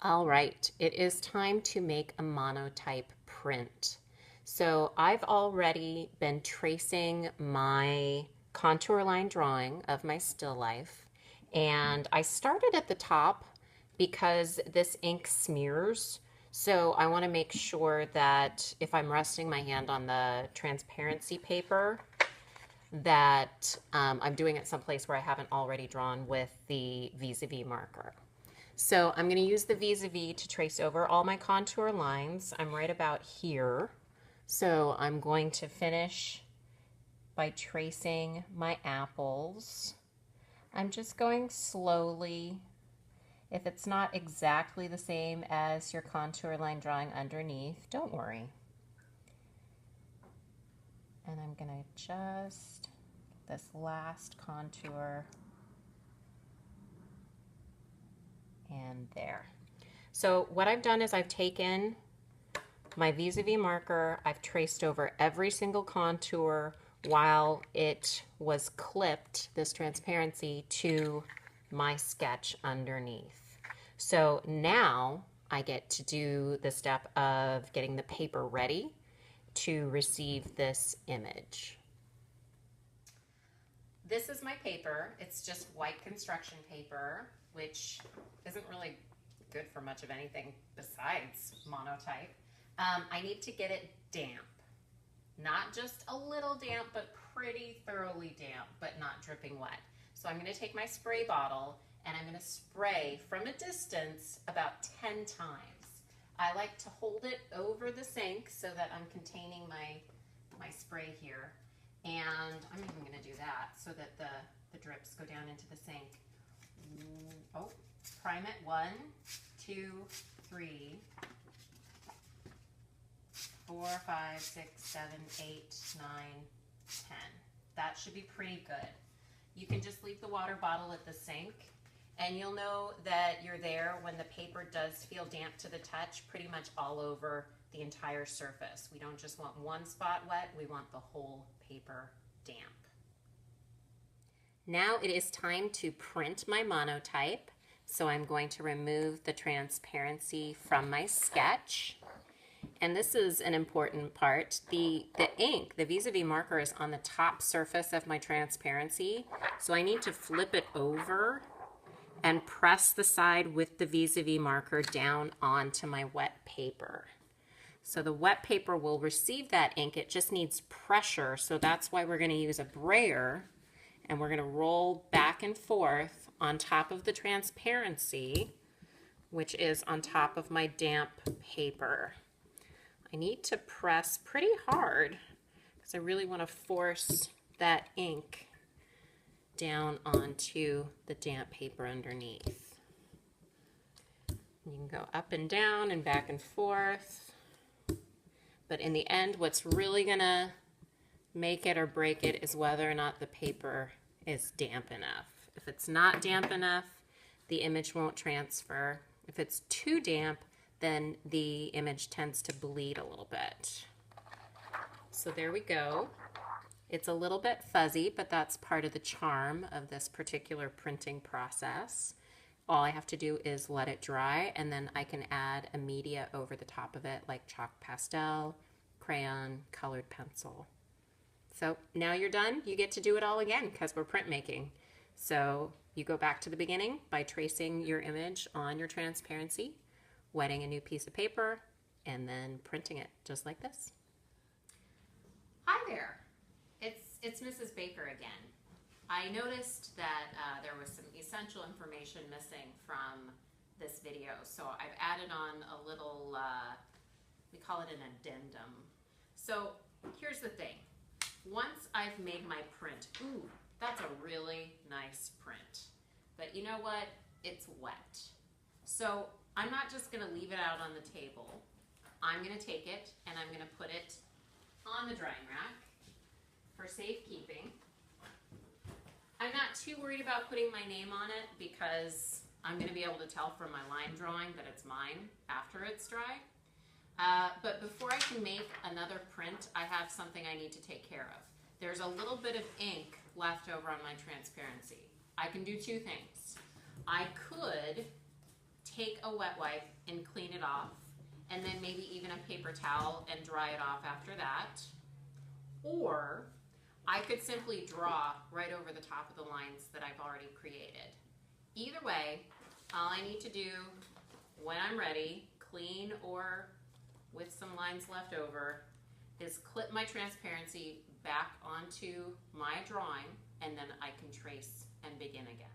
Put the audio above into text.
All right, it is time to make a monotype print. So I've already been tracing my contour line drawing of my still life, and I started at the top because this ink smears. So I want to make sure that if I'm resting my hand on the transparency paper, that I'm doing it someplace where I haven't already drawn with the vis-a-vis marker. So I'm going to use the vis-a-vis to trace over all my contour lines. I'm right about here. So I'm going to finish by tracing my apples. I'm just going slowly. If it's not exactly the same as your contour line drawing underneath, don't worry. And I'm going to just this last contour and there. So what I've done is I've taken my vis-a-vis marker, I've traced over every single contour while it was clipped, this transparency, to my sketch underneath. So now I get to do the step of getting the paper ready to receive this image. This is my paper. It's just white construction paper, which isn't really good for much of anything besides monotype. I need to get it damp. Not just a little damp, but pretty thoroughly damp, but not dripping wet. So I'm going to take my spray bottle and I'm going to spray from a distance about 10 times. I like to hold it over the sink so that I'm containing my spray here. And I'm even going to do that so that the drips go down into the sink. Oh, prime it 1, 2, 3, 4, 5, 6, 7, 8, 9, 10. That should be pretty good. You can just leave the water bottle at the sink and you'll know that you're there when the paper does feel damp to the touch pretty much all over the entire surface. We don't just want one spot wet, we want the whole paper damp. Now it is time to print my monotype. So I'm going to remove the transparency from my sketch. And this is an important part. The ink, the vis-a-vis marker, is on the top surface of my transparency. So I need to flip it over and press the side with the vis-a-vis marker down onto my wet paper. So the wet paper will receive that ink. It just needs pressure. So that's why we're going to use a brayer and we're going to roll back and forth on top of the transparency, which is on top of my damp paper. I need to press pretty hard because I really want to force that ink down onto the damp paper underneath. You can go up and down and back and forth. But in the end, what's really going to make it or break it is whether or not the paper is damp enough. If it's not damp enough, the image won't transfer. If it's too damp, then the image tends to bleed a little bit. So there we go. It's a little bit fuzzy, but that's part of the charm of this particular printing process. All I have to do is let it dry, and then I can add a media over the top of it, like chalk pastel, crayon, colored pencil. So now you're done. You get to do it all again because we're printmaking. So you go back to the beginning by tracing your image on your transparency, wetting a new piece of paper, and then printing it just like this. Hi there. It's Mrs. Baker again. I noticed that there was some essential information missing from this video, so I've added on a little, we call it an addendum. So here's the thing. Once I've made my print, ooh, that's a really nice print. But you know what? It's wet. So I'm not just going to leave it out on the table. I'm going to take it and I'm going to put it on the drying rack for safekeeping. I'm not too worried about putting my name on it because I'm going to be able to tell from my line drawing that it's mine after it's dry. But before I can make another print, I have something I need to take care of. There's a little bit of ink left over on my transparency. I can do two things. I could take a wet wipe and clean it off, and then maybe even a paper towel and dry it off after that. Or I could simply draw right over the top of the lines that I've already created. Either way, all I need to do when I'm ready, clean or with some lines left over, is clip my transparency back onto my drawing, and then I can trace and begin again.